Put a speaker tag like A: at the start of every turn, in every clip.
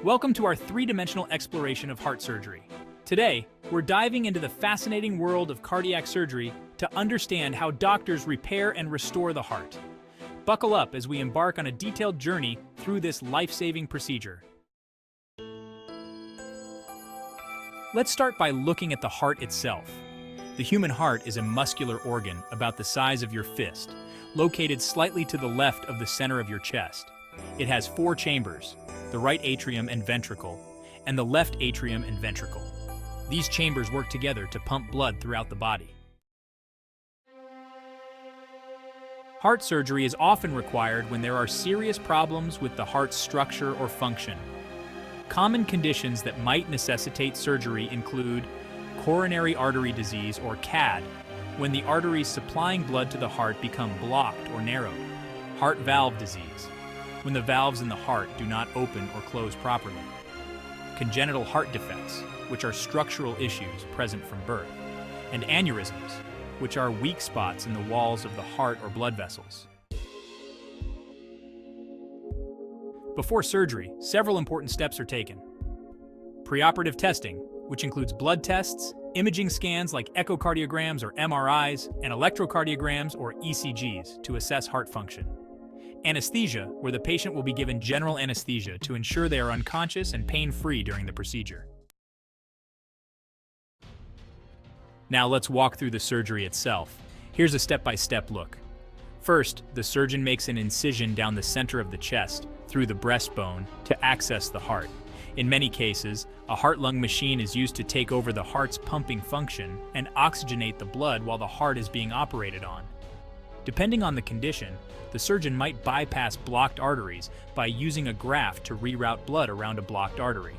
A: Welcome to our three-dimensional exploration of heart surgery. Today, we're diving into the fascinating world of cardiac surgery to understand how doctors repair and restore the heart. Buckle up as we embark on a detailed journey through this life-saving procedure. Let's start by looking at the heart itself. The human heart is a muscular organ about the size of your fist, located slightly to the left of the center of your chest. It has four chambers: the right atrium and ventricle, and the left atrium and ventricle. These chambers work together to pump blood throughout the body. Heart surgery is often required when there are serious problems with the heart's structure or function. Common conditions that might necessitate surgery include coronary artery disease, or CAD, when the arteries supplying blood to the heart become blocked or narrowed; heart valve disease, when the valves in the heart do not open or close properly; congenital heart defects, which are structural issues present from birth; and aneurysms, which are weak spots in the walls of the heart or blood vessels. Before surgery, several important steps are taken. Preoperative testing, which includes blood tests, imaging scans like echocardiograms or MRIs, and electrocardiograms or ECGs to assess heart function. Anesthesia, where the patient will be given general anesthesia to ensure they are unconscious and pain-free during the procedure. Now let's walk through the surgery itself. Here's a step-by-step look. First, the surgeon makes an incision down the center of the chest through the breastbone to access the heart. In many cases, a heart-lung machine is used to take over the heart's pumping function and oxygenate the blood while the heart is being operated on. Depending on the condition, the surgeon might bypass blocked arteries by using a graft to reroute blood around a blocked artery,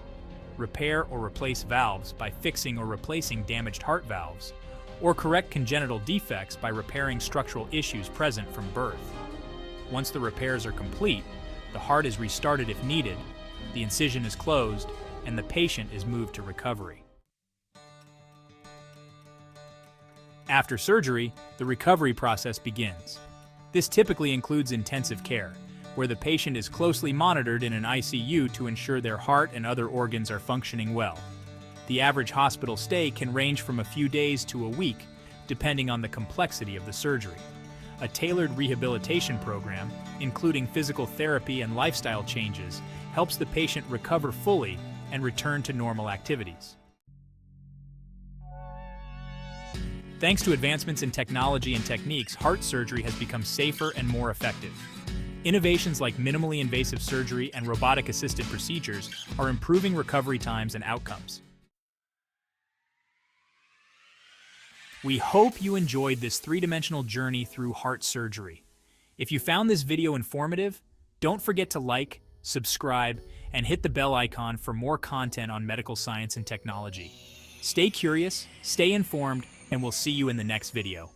A: repair or replace valves by fixing or replacing damaged heart valves, or correct congenital defects by repairing structural issues present from birth. Once the repairs are complete, the heart is restarted if needed, the incision is closed, and the patient is moved to recovery. After surgery, the recovery process begins. This typically includes intensive care, where the patient is closely monitored in an ICU to ensure their heart and other organs are functioning well. The average hospital stay can range from a few days to a week, depending on the complexity of the surgery. A tailored rehabilitation program, including physical therapy and lifestyle changes, helps the patient recover fully and return to normal activities. Thanks to advancements in technology and techniques, heart surgery has become safer and more effective. Innovations like minimally invasive surgery and robotic-assisted procedures are improving recovery times and outcomes. We hope you enjoyed this three-dimensional journey through heart surgery. If you found this video informative, don't forget to like, subscribe, and hit the bell icon for more content on medical science and technology. Stay curious, stay informed, and we'll see you in the next video.